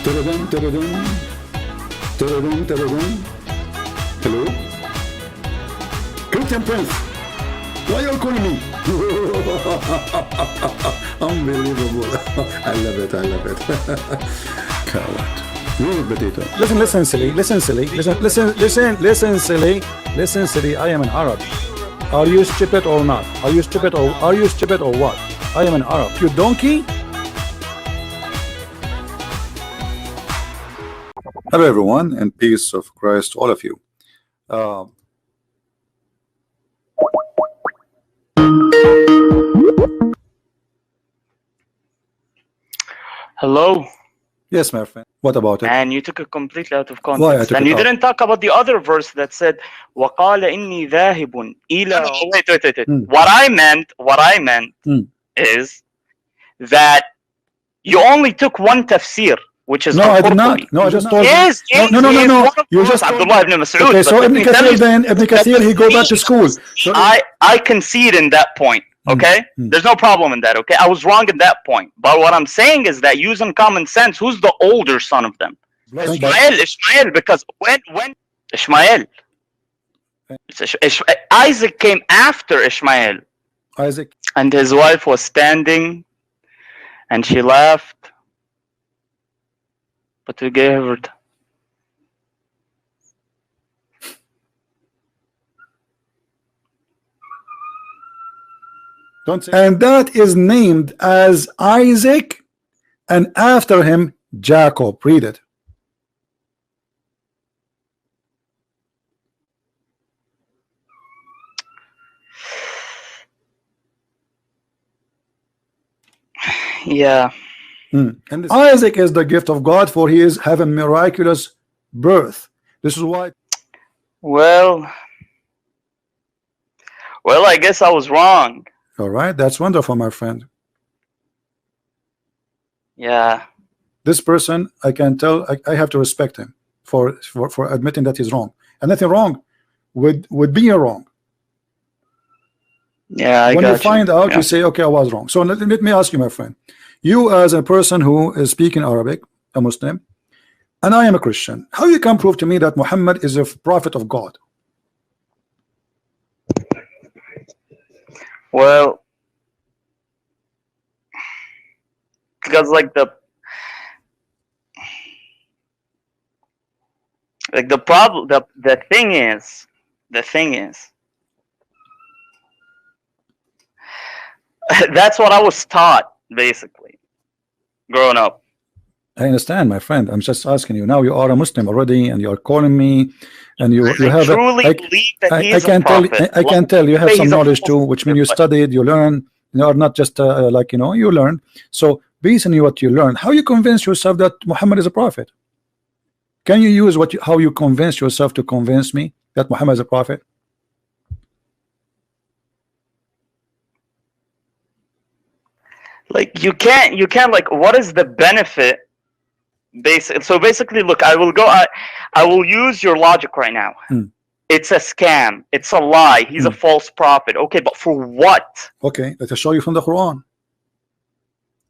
Tadadam, tadadam. Tadadam, tadadam. Hello? Christian Prince, why are you calling me? Unbelievable. I love it, I love it. Coward. Real potato. Listen, silly. Listen, silly. Listen, silly. I am an Arab. Are you stupid or not? Are you stupid or what? I am an Arab. You donkey? Hello everyone, and peace of Christ to all of you. Hello. Yes, my friend. What about it? And you took it completely out of Why I context. took And it you out? didn't talk about the other verse that said, وَقَالَ إِنِّي ذَاهِبٌ إِلَى. Wait. What I meant is that you only took one tafsir, which is No, I did not. al-Qurthubi. No, I just told Yes, you. No. You just Abdullah ibn Mas'ud. Okay, so But let Ibn me tell Kathir you, then, Ibn Kathir, he go back to school. So, I concede in that point. Okay, there's no problem in that. Okay, I was wrong in that point. But what I'm saying is that using common sense, who's the older son of them? Ishmael, because when Ishmael, Isaac came after Ishmael, Isaac. and his wife was standing, and she laughed, but we gave her. Don't say. And that is named as Isaac, and after him Jacob. Read it. Yeah. And Isaac is the gift of God, for he is having miraculous birth. This is why. Well, I guess I was wrong. All right, that's wonderful, my friend. Yeah. This person, I can tell, I have to respect him for admitting that he's wrong, and nothing wrong would be wrong. Yeah, When you find out, you say, okay, I was wrong. So let me ask you, my friend, you as a person who is speaking Arabic, a Muslim, and I am a Christian, how you can prove to me that Muhammad is a prophet of God? Well, because the problem, the thing is, that's what I was taught basically growing up. I understand, my friend. I'm just asking you. Now you are a Muslim already, and you are calling me, and you have. I believe that he is a prophet. I can tell you have He's some a knowledge too, prophet, which means you but- studied, you learn. You are not just like you learn. So based on what you learn, how you convince yourself that Muhammad is a prophet? Can you use how you convince yourself to convince me that Muhammad is a prophet? Like you can't like, what is the benefit? So basically, look, I will use your logic right now. It's a scam. It's a lie. He's a false prophet. Okay, but for what? Okay, let us show you from the Quran.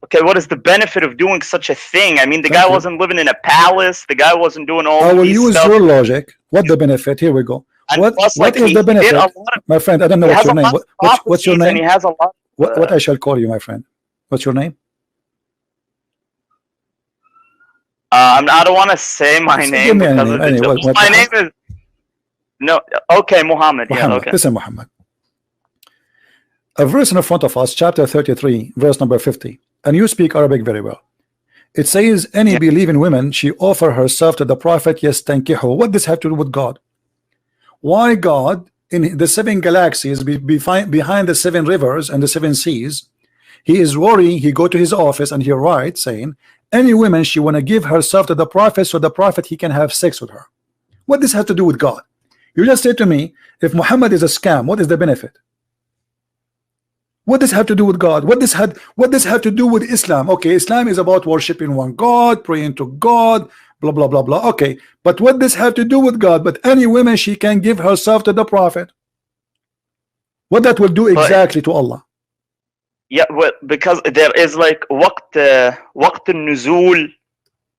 Okay, what is the benefit of doing such a thing? I mean, the guy wasn't living in a palace. The guy wasn't doing all I will these use stuff. your logic. What the benefit? Here we go. And What plus, like, is he the did benefit? a lot of- My friend, I don't know he what's has your a name. lot of What's your prophecies, and name? he has a lot. What I shall call you, my friend? What's your name? I don't want to say my So name give me a because name. of the Anyway, what- my name is no. Okay, Muhammad. Yeah, Muhammad. okay. Listen, Muhammad. A verse in front of us, chapter 33, verse number 50, and you speak Arabic very well. It says, any believing woman, she offer herself to the prophet, yes, tankihu. What does have to do with God? Why God, in the 7 galaxies, behind the 7 rivers and the 7 seas, he is worrying, he go to his office and he writes saying, any woman, she want to give herself to the prophet, so the prophet, he can have sex with her. What does have to do with God? You just said to me, if Muhammad is a scam, what is the benefit? What does have to do with God? What does have to do with Islam? Okay, Islam is about worshiping one God, praying to God, blah blah blah blah. Okay, but what does have to do with God? But any woman, she can give herself to the prophet. What that will do exactly to Allah? Yeah, well, because there is like waqt al-nuzul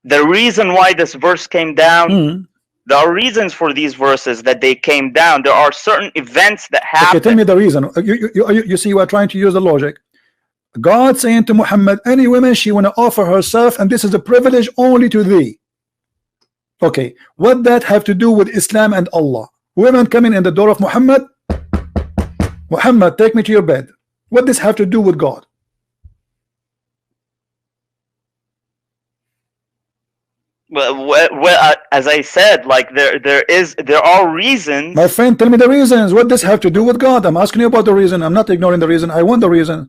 the reason why this verse came down, there are reasons for these verses that they came down. There are certain events that happen. Okay, tell me the reason. You see, you are trying to use the logic. God saying to Muhammad, any woman she want to offer herself, and this is a privilege only to thee. Okay, what that have to do with Islam and Allah? Women coming in the door of Muhammad, Muhammad, take me to your bed. What does have to do with God? Well, as I said, like there are reasons. My friend, tell me the reasons. What does have to do with God? I'm asking you about the reason. I'm not ignoring the reason. I want the reason.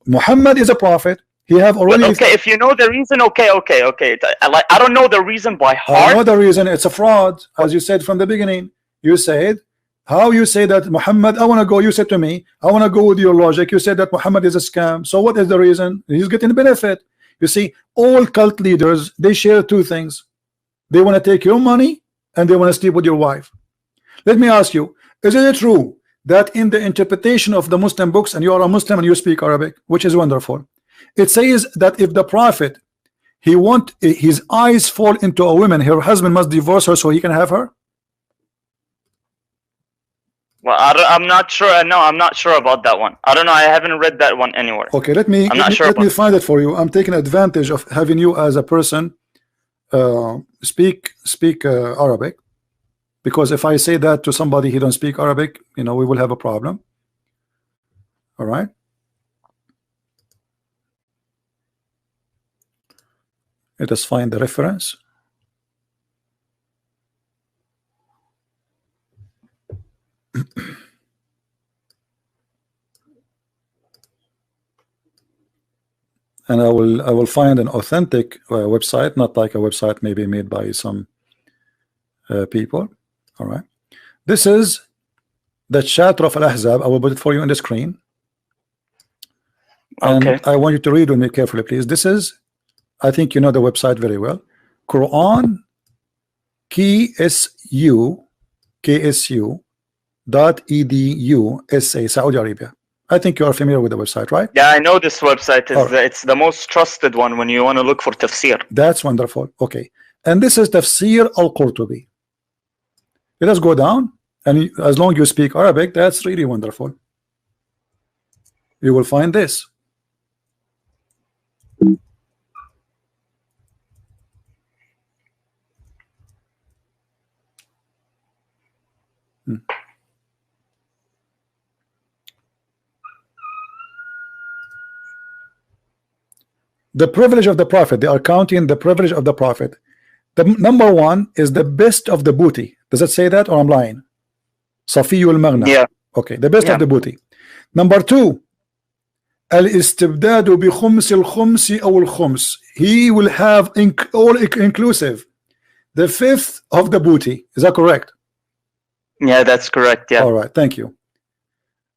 Muhammad is a prophet. He have already. But okay, if you know the reason, okay. I don't know the reason by heart. I know the reason. It's a fraud, as you said from the beginning. You said, how you say that Muhammad? I want to go. You said to me, I want to go with your logic. You said that Muhammad is a scam. So what is the reason? He's getting benefit. You see, all cult leaders, they share two things. They want to take your money and they want to sleep with your wife. Let me ask you, is it true that in the interpretation of the Muslim books, and you are a Muslim and you speak Arabic, which is wonderful, it says that if the prophet, he want his eyes fall into a woman, her husband must divorce her so he can have her? Well, I'm not sure. No, I'm not sure about that one. I don't know. I haven't read that one anywhere. Okay, let me find it for you. I'm taking advantage of having you as a person speak Arabic, because if I say that to somebody he don't speak Arabic, you know, we will have a problem. All right. Let us find the reference. And I will find an authentic website, not like a website maybe made by some people. All right, this is the chapter of Al-Ahzab. I will put it for you on the screen. Okay. And I want you to read with me carefully, please. This is, I think you know the website very well. Quran KSU.edu SA, Saudi Arabia. I think you are familiar with the website, right? Yeah, I know this website. It's the most trusted one when you want to look for tafsir. That's wonderful. Okay, and this is Tafsir al-Qurthubi. Let us go down, and as long as you speak Arabic, that's really wonderful. You will find this. The privilege of the Prophet. They are counting the privilege of the Prophet. The number one is the best of the booty. Does it say that, or I'm lying? Safiyul Maghna. Yeah. Okay, the best of the booty. Number two, al-istibdadu bi khums al-khumsi aw al-khums. He will have all inclusive. The fifth of the booty. Is that correct? Yeah, that's correct. Yeah. All right, thank you.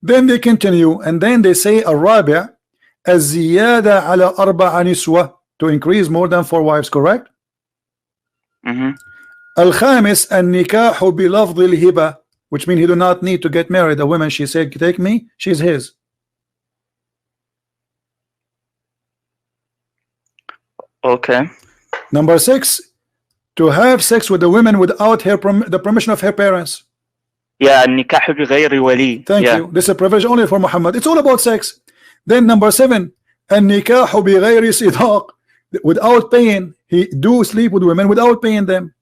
Then they continue, and then they say الرابع الزيادة على أربع نسوة, to increase more than 4 wives, correct? الخامس النكاح بلفظ الهبة, which means he do not need to get married. A woman, she said, take me, she's his. Okay. Number 6, to have sex with the women without her the permission of her parents. Yeah, النكاح بغير ولي. Thank you. This is a privilege only for Muhammad. It's all about sex. Then number 7, النكاح بغير صداق, without paying. He do sleep with women without paying them.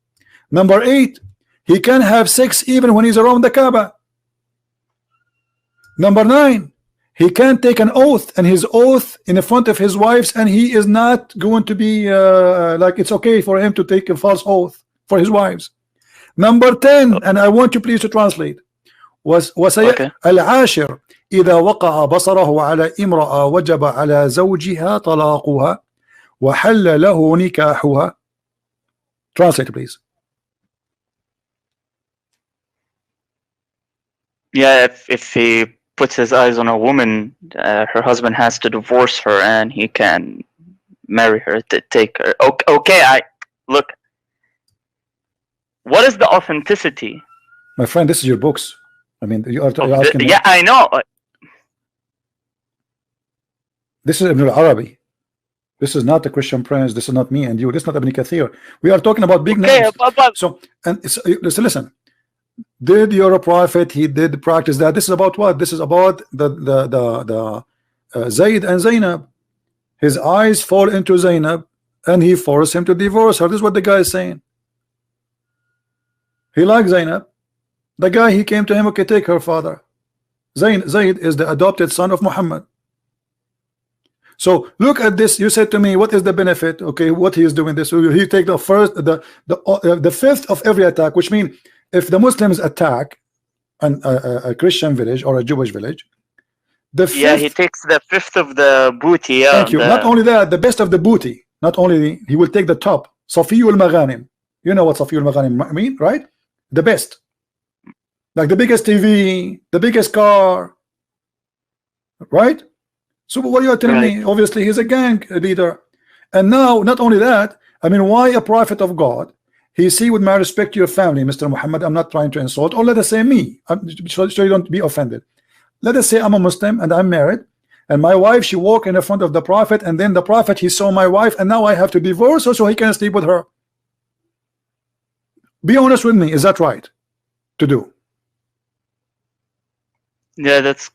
Number 8, he can have sex even when he's around the Kaaba. Number 9, he can take an oath, and his oath in front of his wives, and he is not going to be like it's okay for him to take a false oath for his wives. Number 10, and I want you please to translate, was العاشر إذا وقع بصره على امرأة وجب على زوجها طلاقها وحل له نكاحها. Translate please. Yeah, if he puts his eyes on a woman, her husband has to divorce her, and he can marry her, to take her. Okay, look. What is the authenticity? My friend, this is your books. I mean, you're asking. Yeah, I know. This is Ibn al-Arabi. This is not the Christian Prince. This is not me and you. This is not Ibn Kathir. We are talking about big names. So, and listen. Did your prophet? He did practice that. This is about what? This is about the Zaid and Zainab. His eyes fall into Zainab, and he forced him to divorce her. This is what the guy is saying. He likes Zainab. The guy, he came to him, okay, take her father. Zaid is the adopted son of Muhammad. So look at this. You said to me, what is the benefit? Okay, what he is doing this. So he take the first, the fifth of every attack, which means if the Muslims attack a Christian village or a Jewish village, the fifth, yeah, he takes the fifth of the booty. Yeah, thank you. Not only that, the best of the booty. Not only he will take the top. Safiyul Maghanim. You know what Safiyul Maghanim mean, right? The best. Like the biggest TV, the biggest car, right? So what you are telling me? Obviously, he's a gang leader, and now not only that. I mean, why a prophet of God? He see, with my respect to your family, Mr. Muhammad. I'm not trying to insult, or let us say me, so you don't be offended. Let us say I'm a Muslim and I'm married, and my wife, she walked in the front of the prophet, and then the prophet, he saw my wife, and now I have to divorce her so he can sleep with her. Be honest with me. Is that right to do? Yeah, that's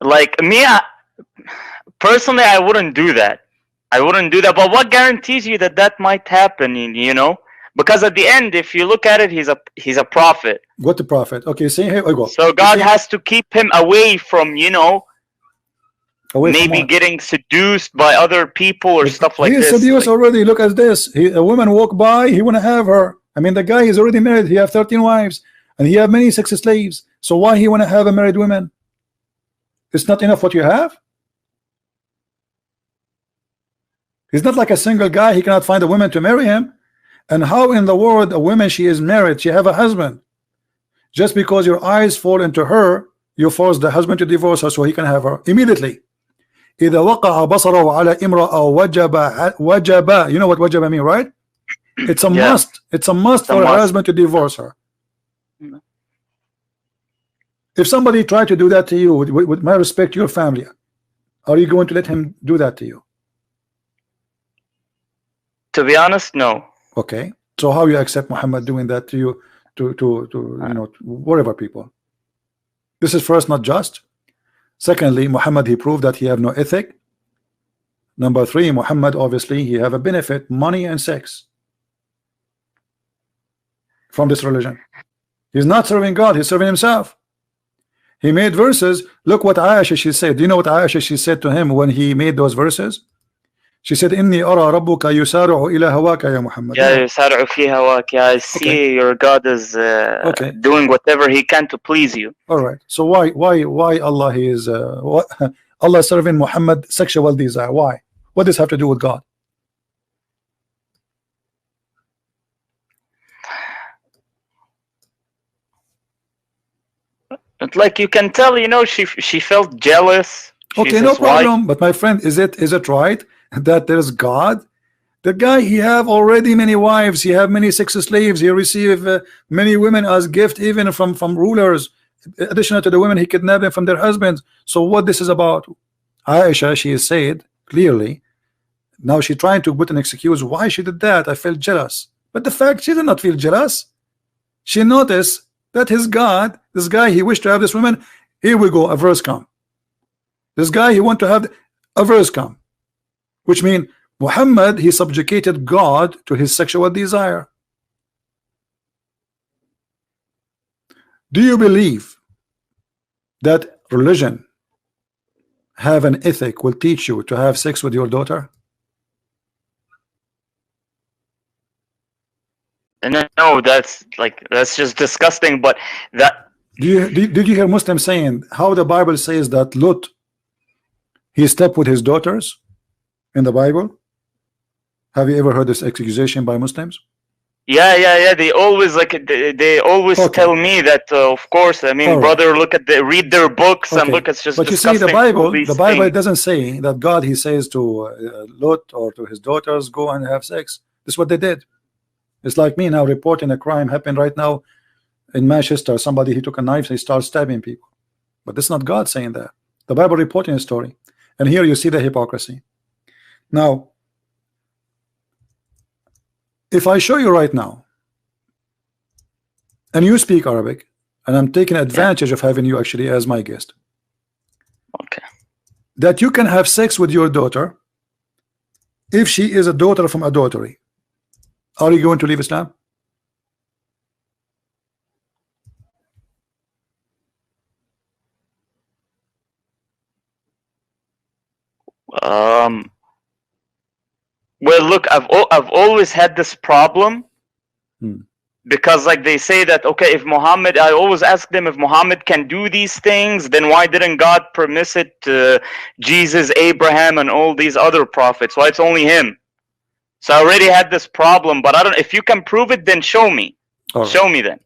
like me. Personally, I wouldn't do that. I wouldn't do that. But what guarantees you that that might happen? You know, because at the end, if you look at it, he's a prophet. What the prophet? Okay, say here I go. So God has to keep him away from, you know, maybe getting seduced by other people or stuff like this. He is seduced already. Look at this. A woman walk by, he want to have her. I mean, the guy is already married. He have 13 wives, and he have many sex slaves. So why he want to have a married woman? It's not enough what you have. He's not like a single guy. He cannot find a woman to marry him. And how in the world a woman, she is married, she have a husband, just because your eyes fall into her, you force the husband to divorce her so he can have her immediately. إذا وقع بصره على امرأة وجب. You know what wajaba mean, right? It's a must. It's a must for a husband to divorce her. If somebody tried to do that to you, with my respect to your family, are you going to let him do that to you? To be honest, no. Okay. So how you accept Muhammad doing that to you, to you know, whatever people? This is first not just. Secondly, Muhammad, he proved that he have no ethic. Number three, Muhammad, obviously he have a benefit, money and sex, from this religion. He's not serving God, he's serving himself. He made verses. Look what Aisha, she said. Do you know what Aisha, she said to him when he made those verses? She said, "Inni ara rabbuka yusari'u ila hawaka ya Muhammad." Yeah, yusari'u fi hawaka. I see your God is doing whatever he can to please you. All right. So why Allah is Allah serving Muhammad sexual desire? Why? What does this have to do with God? It's like you can tell, you know, she felt jealous. Okay, no problem. But my friend, is it right that there's God? The guy, he have already many wives, he have many sex slaves, he receive many women as gift, even from rulers, additional to the women he kidnapped them from their husbands. So what this is about? Aisha, she said clearly, now she trying to put an excuse why she did that. I felt jealous, but the fact, she did not feel jealous. She noticed that his God, this guy, he wished to have this woman. Here we go, a verse come. This guy, he want to have a verse come, which means Muhammad, he subjugated God to his sexual desire. Do you believe that religion have an ethic will teach you to have sex with your daughter? No, that's just disgusting. But that did you hear Muslims saying how the Bible says that Lot, he slept with his daughters in the Bible? Have you ever heard this accusation by Muslims? Yeah. They always they always tell me that. Of course, I mean, brother, read their books and look. It's just. But you see, the Bible doesn't say that God, he says to Lot or to his daughters, go and have sex. This is what they did. It's like me now reporting a crime happened right now in Manchester, somebody, he took a knife, he started stabbing people. But this is not God saying that. The Bible reporting a story. And here you see the hypocrisy. Now, if I show you right now, and you speak Arabic, and I'm taking advantage of having you actually as my guest, Okay. that you can have sex with your daughter if she is a daughter from adultery, are you going to leave Islam? Well, look, I've always had this problem because, like, they say that, okay, if Muhammad, I always ask them, if Muhammad can do these things, then why didn't God permit it to Jesus, Abraham, and all these other prophets? Why it's only him? So I already had this problem, but I don't. If you can prove it, then show me. Right. Show me then.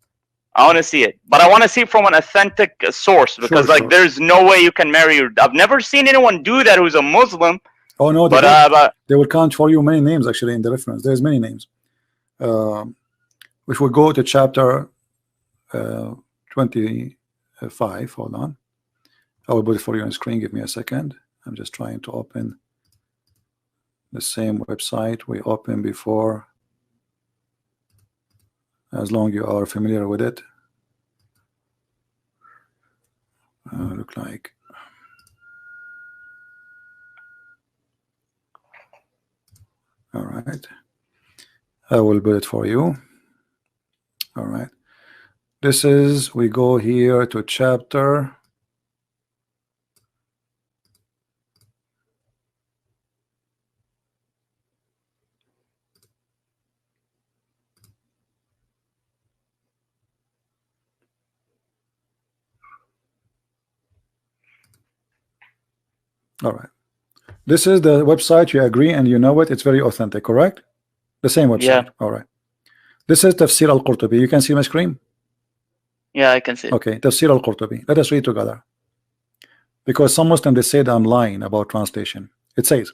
I want to see it, but I want to see it from an authentic source, because Sure. there's no way you can marry your. I've never seen anyone do that who's a Muslim. Oh no, But they will count for you many names actually in the reference. There's many names. If we go to chapter 25, hold on. I will put it for you on screen. Give me a second. I'm just trying to open the same website we opened before, as long you are familiar with it. Look like. All right, I will build it for you. All right, this is, we go here to chapter . All right, this is the website, you agree and you know it, it's very authentic, correct? The same website. Yeah. All right, this is Tafsir al-Qurthubi. You can see my screen? yeah, I can see it. Okay, Tafsir al-Qurthubi. Let us read together, because some Muslims, they say that I'm lying about translation. It says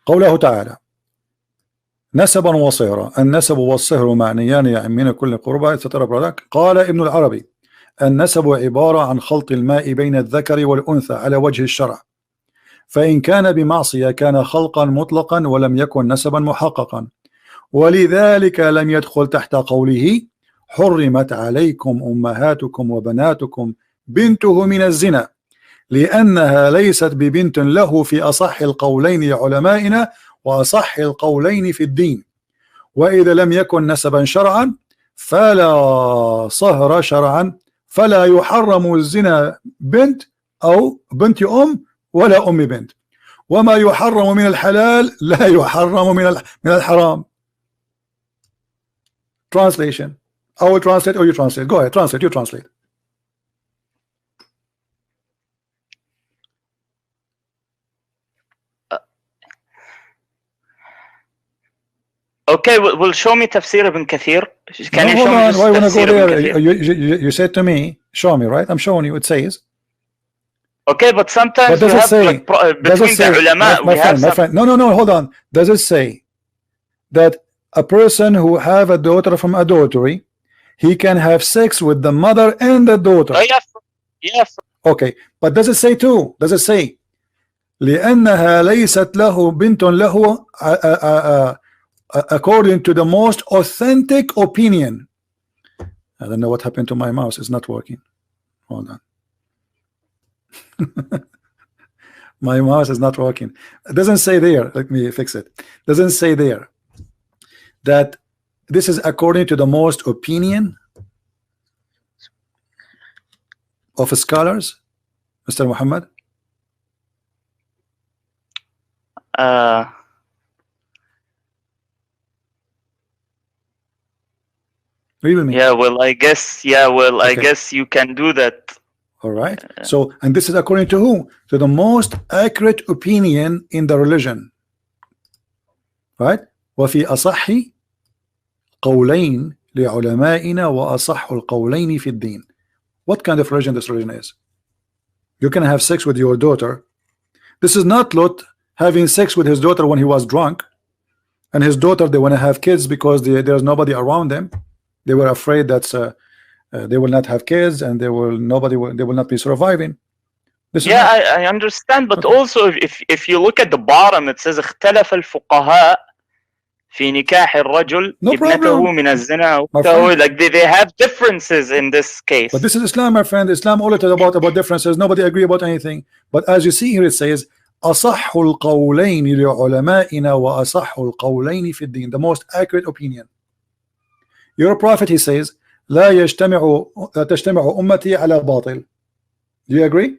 قوله تعالى نسبا وصهرا. النسب والصهر معنيان يعمين كل قربة etc. قال ابن العربي النسب عبارة عن خلط الماء بين الذكر والأنثى على وجه الشرع، فإن كان بمعصية كان خلقا مطلقا ولم يكن نسبا محققا، ولذلك لم يدخل تحت قوله حرمت عليكم أمهاتكم وبناتكم بنته من الزنا، لأنها ليست ببنت له في أصح القولين لعلمائنا وأصح القولين في الدين، وإذا لم يكن نسبا شرعا فلا صهر شرعا، فلا يحرم الزنا بنت أو بنت أم ولا أم بنت، وما يحرم من الحلال لا يحرم من الحرام. Translation. I will translate or you translate. Go ahead, translate, you translate. Okay, well, show me Tafsir ibn Kathir. Can you hold show me on, just why wanna Tafsir go ibn there? Kathir? You said to me, show me, right? I'm showing you. It says. Okay, but sometimes But does you it have, say? like, Does it between say? the ulama, My we have friend, my friend. No, hold on. Does it say that a person who have a daughter from adultery, he can have sex with the mother and the daughter? Oh, yes. Okay, but does it say too? Does it say لأنها ليست له بنت له according to the most authentic opinion? I don't know what happened to my mouse. It's not working. Hold on. My mouse is not working. It doesn't say there. Let me fix it. Doesn't say there that this is according to the most opinion of scholars, Mr. Muhammad. Read with me. Yeah, well, I guess. Yeah, well, I Okay. guess you can do that. All right. So, and this is according to who? To the most accurate opinion in the religion. Right? وفي أصح قولين لعلمائنا وأصح القولين في الدين. What kind of religion this religion is? You can have sex with your daughter. This is not Lot having sex with his daughter when he was drunk, and his daughter, they want to have kids because there's nobody around them. They were afraid that they will not have kids, and they will not be surviving. Yeah, I understand, but also if you look at the bottom, it says اختلف الفقهاء في نكاح الرجل ابنته من الزنا. Like they have differences in this case. But this is Islam, my friend. Islam only talks about differences. Nobody agree about anything. But as you see here, it says أصح القولين لعلمائنا وأصح القولين في الدين. The most accurate opinion. Your prophet, he says, لا تجتمع أمتي على باطل. Do you agree?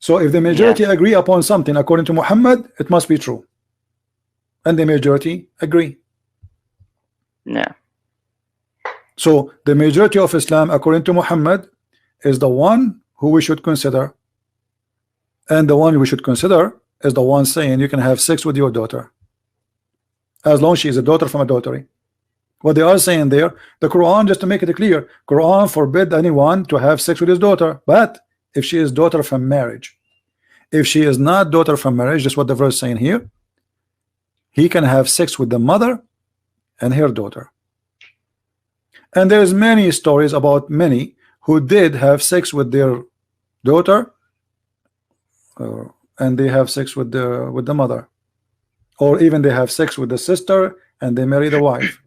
So if the majority agree upon something according to Muhammad, it must be true. And the majority agree. Yeah. So the majority of Islam according to Muhammad is the one who we should consider. And the one we should consider is the one saying you can have sex with your daughter, as long as she is a daughter from adultery. What they are saying there, the Quran, just to make it clear, Quran forbid anyone to have sex with his daughter, but if she is daughter from marriage. If she is not daughter from marriage, just what the verse is saying here, he can have sex with the mother and her daughter. And there's many stories about many who did have sex with their daughter, and they have sex with the mother, or even they have sex with the sister and they marry the wife,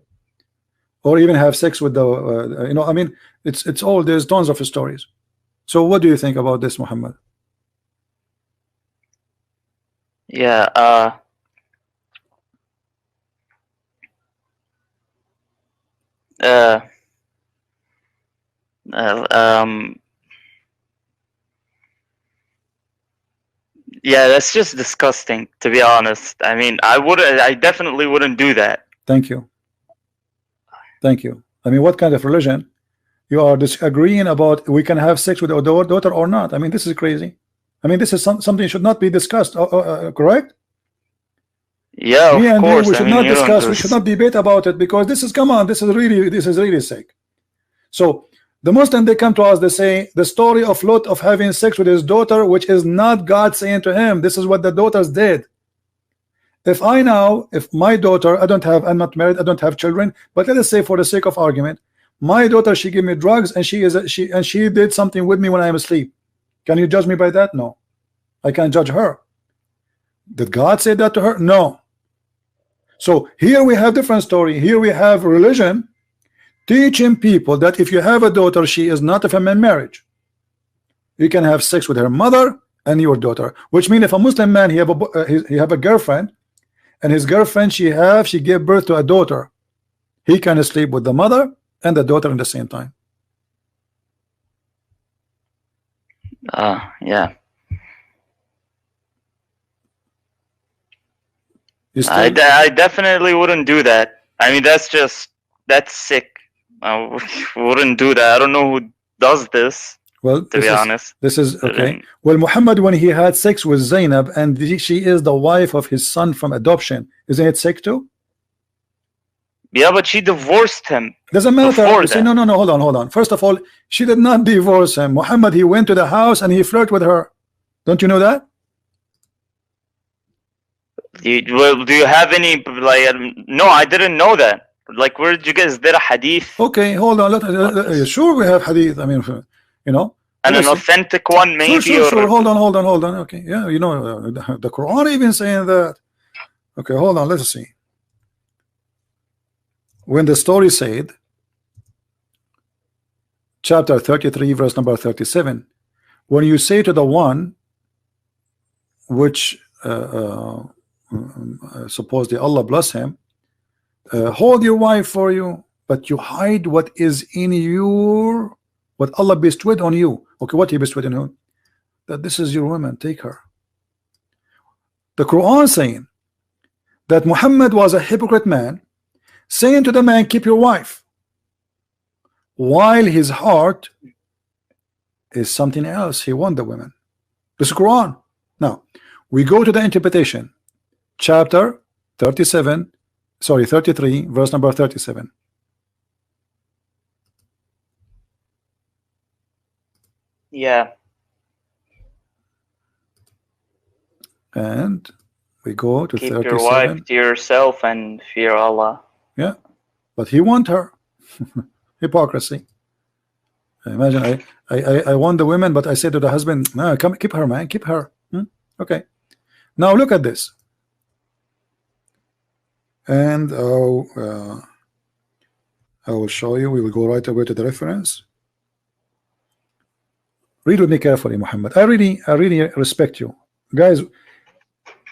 or even have sex with the you know, I mean, it's all, there's tons of stories. So what do you think about this, Muhammad? Yeah, yeah, that's just disgusting, to be honest. I mean, I definitely wouldn't do that. Thank you. Thank you. I mean, what kind of religion you are disagreeing about? We can have sex with our daughter or not? I mean, this is crazy. I mean, this is something should not be discussed. Correct? Yeah, of course. We should not discuss. We should not debate about it, because this is, come on, this is really sick. So the Muslim, they come to us, they say the story of Lot of having sex with his daughter, which is not God saying to him. This is what the daughters did. If my daughter, I'm not married, I don't have children, but let us say for the sake of argument, my daughter, she gave me drugs and she did something with me when I am asleep. Can you judge me by that? No, I can't judge her. Did God say that to her? No. So here we have different story. Here we have religion teaching people that if you have a daughter, she is not of a marriage. You can have sex with her mother and your daughter, which means if a Muslim man, he have a girlfriend, and his girlfriend, she gave birth to a daughter, he can sleep with the mother and the daughter at the same time. Yeah. I definitely wouldn't do that. I mean, that's sick. I wouldn't do that. I don't know who does this. Well, to be honest, this is okay. Well, Muhammad, when he had sex with Zainab, and she is the wife of his son from adoption, isn't it sick too? Yeah, but she divorced him. Doesn't matter. You say, no, hold on. First of all, she did not divorce him. Muhammad, he went to the house and he flirted with her. Don't you know that? Do you have any, like, no, I didn't know that. Like, where did you guys get a hadith? Okay, hold on. Sure, we have hadith. I mean, you know, and an authentic one, maybe. Sure. Hold on. Okay, yeah, you know, the Quran even saying that. Okay, hold on. Let's see. When the story said, chapter 33, verse number 37, when you say to the one which supposedly Allah bless him, hold your wife for you, but you hide what is in what Allah bestowed on you. Okay, what he bestowed on you? That this is your woman, take her. The Quran saying that Muhammad was a hypocrite man, saying to the man, keep your wife, while his heart is something else. He wants the women. This is Quran. Now we go to the interpretation, chapter 33, verse number 37. Yeah. And we go to keep 37. Your wife to yourself and fear Allah. Yeah, but he want her. Hypocrisy. Imagine I want the women, but I say to the husband, no, come keep her, man, keep her. Okay. Now look at this. And I will show you. We will go right away to the reference. Read with me carefully, Muhammad. I really respect you, guys.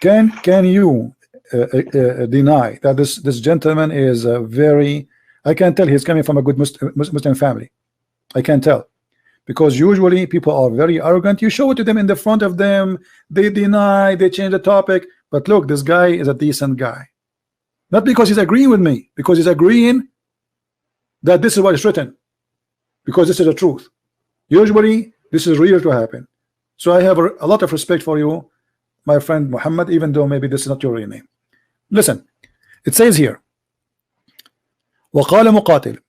Can you deny that this gentleman is very? I can tell he's coming from a good Muslim family. I can tell, because usually people are very arrogant. You show it to them in the front of them, they deny, they change the topic. But look, this guy is a decent guy. Not because he's agreeing with me, because he's agreeing that this is what is written, because this is the truth. Usually this is real to happen. So I have a lot of respect for you, my friend Muhammad, even though maybe this is not your real name. Listen, it says here, وقال مقاتل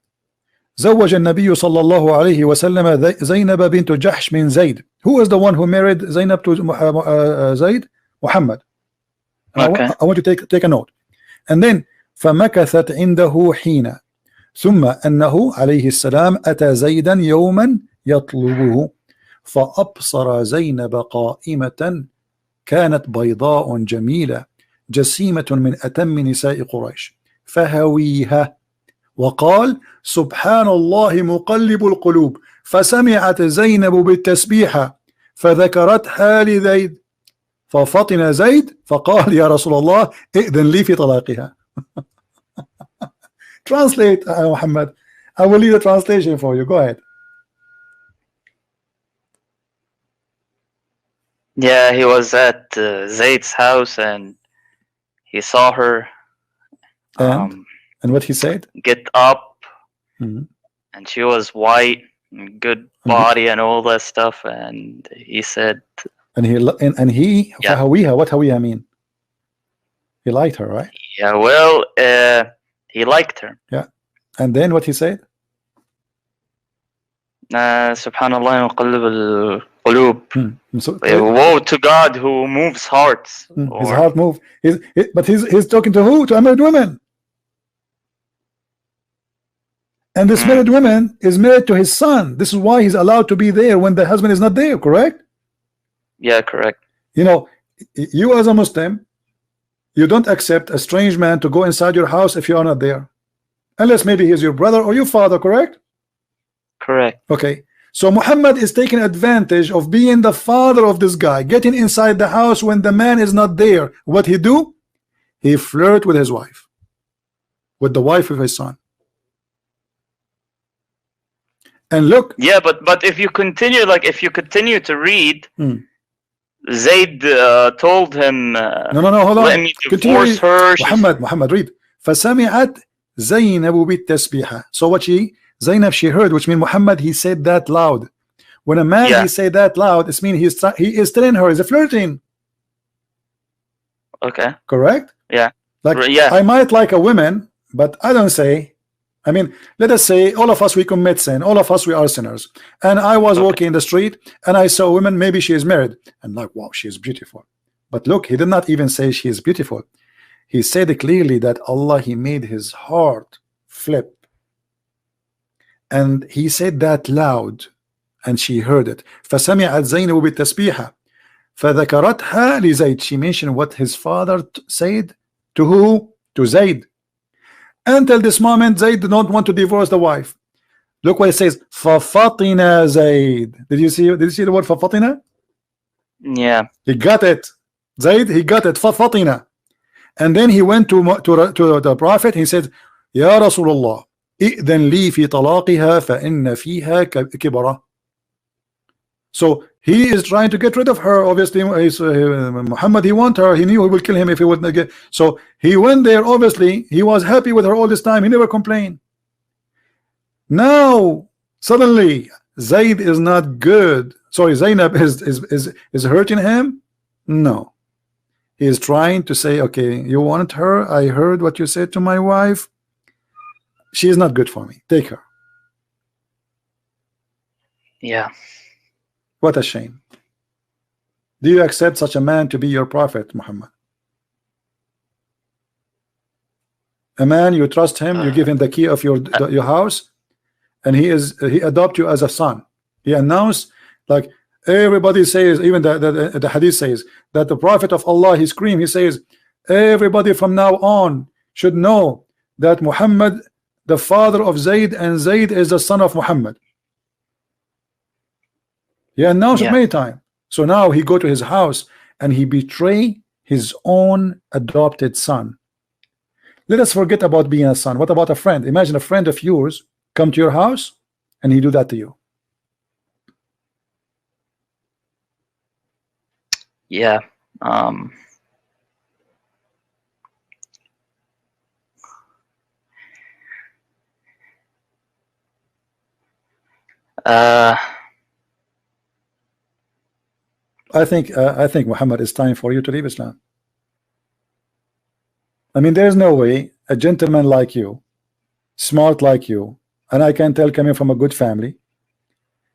زوج النبي صلى الله عليه وسلم زينب بنت جحش من زيد. Who is the one who married Zainab to Zaid? Muhammad. Okay. I want you to take a note. And then فمكثت عنده حين ثم أنه عليه السلام أتى زيدا يوما يطلبه فأبصر زينب قائمة كانت بيضاء جميلة جسيمة من أتم نساء قريش فهويها وقال سبحان الله مقلب القلوب فسمعت زينب بالتسبيحة فذكرتها لزيد ففطن زيد فقال يا رسول الله ائذن لي في طلاقها. Translate, Muhammad. I will leave the translation for you. Go ahead. Yeah, he was at Zaid's house and he saw her. And what he said? Get up, and she was white, and good body, and all that stuff. And he said, and he yeah. فهويها. What هويها mean? He liked her, right? Yeah, well, he liked her. Yeah. And then what he said? Subhanallah muqallib al-qulub. So, Woe to God who moves hearts. His heart moved. But he's talking to who? To a married woman. And this married woman is married to his son. This is why he's allowed to be there when the husband is not there, correct? Yeah, correct. You know, you as a Muslim, you don't accept a strange man to go inside your house if you are not there. Unless maybe he's your brother or your father, correct? Correct. Okay. So Muhammad is taking advantage of being the father of this guy, getting inside the house when the man is not there. What he do? He flirt with his wife, with the wife of his son. And look. Yeah, but if you continue, to read, Zaid told him, no, hold on. Let me divorce her. Muhammad, read. فسمعت زينب بالتسبيحة. So what Zainab, she heard, which means Muhammad, he said that loud. When a man he said that loud, it means he is telling her, he's flirting. Okay. Correct? Yeah. Like, yeah. I might like a woman, but I don't say. I mean, let us say all of us, we commit sin. All of us, we are sinners. And I was walking in the street and I saw a woman, maybe she is married. And like, wow, she is beautiful. But look, he did not even say she is beautiful. He said clearly that Allah, he made his heart flip. And he said that loud and she heard it. فسمعت زينب بالتسبيحة فذكرتها لزيد. She mentioned what his father said to who? To Zaid. Until this moment, Zaid did not want to divorce the wife. Look what it says. فَفَطِنَ Zaid. Did you see the word فَفَطِنَ? Yeah. He got it. Zaid, he got it. فَفَطِنَ. And then he went to the Prophet. He said, يا رسول الله إذن لي في طلاقها فإن فيها كبرة. So he is trying to get rid of her. Obviously, Muhammad, he want her. He knew he would kill him if he wouldn't get. So he went there. Obviously, he was happy with her all this time. He never complained. Now suddenly, Zaid is not good. Sorry, Zainab is hurting him. No, he is trying to say, okay, you want her. I heard what you said to my wife. She is not good for me. Take her. Yeah. What a shame. Do you accept such a man to be your prophet, Muhammad? A man, you trust him, you give him the key of your house, and he adopt you as a son. He announced, like everybody says, even the hadith says that the Prophet of Allah, he screamed, he says, everybody from now on should know that Muhammad, the father of Zaid, and Zaid is the son of Muhammad. He announced it many times. So now he go to his house and he betray his own adopted son. Let us forget about being a son. What about a friend? Imagine a friend of yours come to your house and he do that to you. Yeah. I think Muhammad, it's time for you to leave Islam. I mean, there's no way a gentleman like you, smart like you, and I can tell coming from a good family,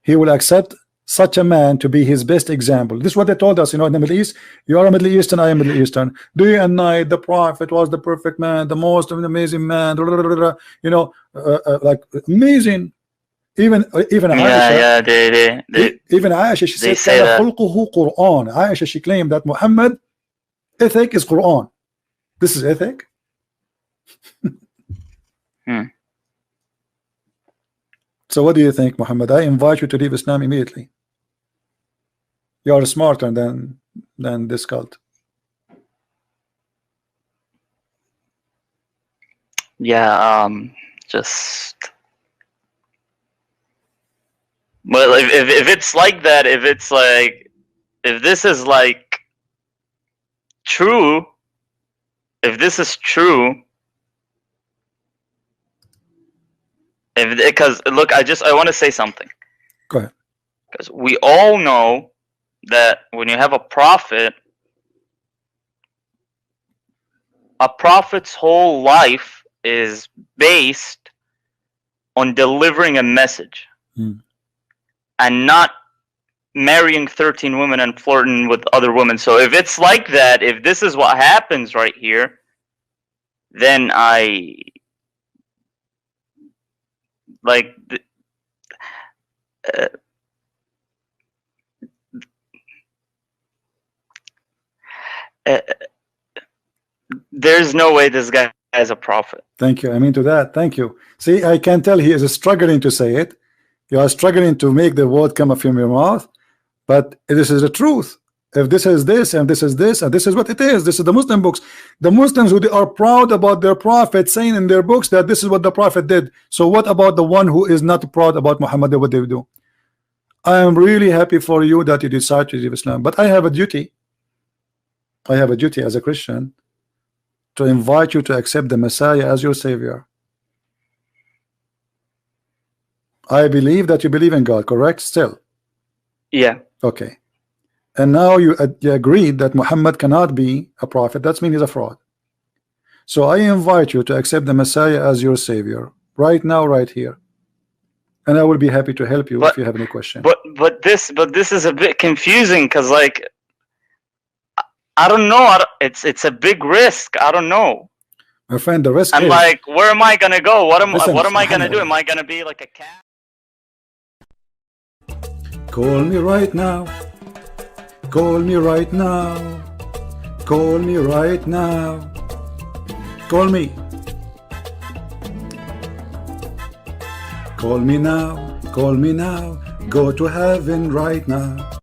he will accept such a man to be his best example. This is what they told us, you know, in the Middle East. You are a Middle Eastern, I am Middle Eastern. Do you deny the Prophet was the perfect man, the most amazing man, you know, like amazing. Even Aisha, even Aisha, she said khulquhu Quran. Aisha, she claimed that Muhammad ethic is Quran. This is ethic. So what do you think, Muhammad? I invite you to leave Islam immediately. You are smarter than this cult. Yeah, just. Well, if it's like that, if it's like, if this is like true, if this is true, because look, I want to say something. Go ahead. Because we all know that when you have a prophet's whole life is based on delivering a message. And not marrying 13 women and flirting with other women. So if it's like that, if this is what happens right here, then there's no way this guy is a prophet. Thank you. I mean to that. Thank you. See, I can tell he is struggling to say it. You are struggling to make the word come from your mouth, but this is the truth. If this is this, and this is this, and this is what it is, this is the Muslim books. The Muslims who are proud about their prophet, saying in their books that this is what the prophet did. So what about the one who is not proud about Muhammad, what they do? I am really happy for you that you decide to leave Islam, but I have a duty. I have a duty as a Christian to invite you to accept the Messiah as your Savior. I believe that you believe in God, correct? Still? Yeah. Okay. And now you agreed that Muhammad cannot be a prophet. That means he's a fraud. So I invite you to accept the Messiah as your Savior right now, right here. And I will be happy to help you if you have any question. But this is a bit confusing because, like, I don't know. It's a big risk. I don't know. My friend, the risk is, like, where am I gonna go? What am I gonna do? Am I gonna be like a cat? Call me right now. Call me right now. Call me right now. Call me. Call me now. Call me now. Go to heaven right now.